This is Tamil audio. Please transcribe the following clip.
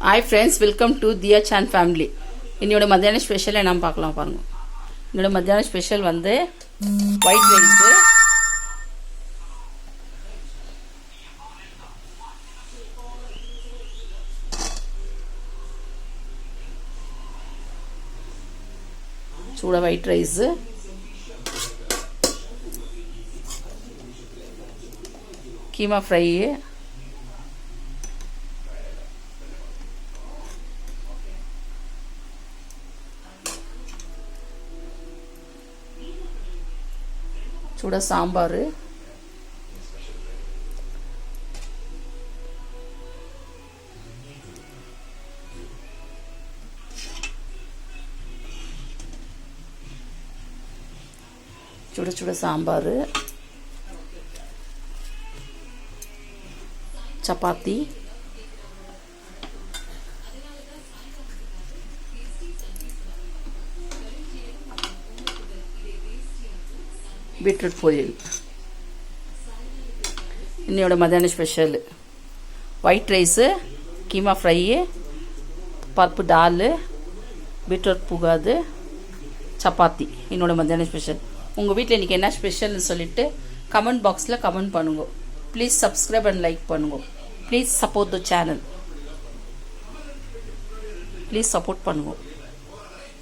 Hi friends, welcome to Diya Chan family. இன்னையோட மத்தியான ஸ்பெஷல் என்ன பார்க்கலாம் பாருங்க. இன்னையோட மத்தியான ஸ்பெஷல் வந்து ஒயிட் ரைஸ், சூட ஒயிட் ரைஸ், கீமா ஃப்ரை, சூட சாம்பார், சுட சுட சாம்பார், சப்பாத்தி, பீட்ரூட் பொரியல். இன்னையோட மத்தியான special white rice, keema fry, பருப்பு டால், பீட்ரூட் புகாது, சப்பாத்தி. என்னோட மத்தியான ஸ்பெஷல். உங்கள் வீட்டில் இன்றைக்கி என்ன ஸ்பெஷல்னு சொல்லிவிட்டு கமெண்ட் பாக்ஸில் கமெண்ட் பண்ணுங்க. ப்ளீஸ் சப்ஸ்கிரைப் அண்ட் லைக் பண்ணுங்க. Please support the channel. Please support பண்ணுங்க.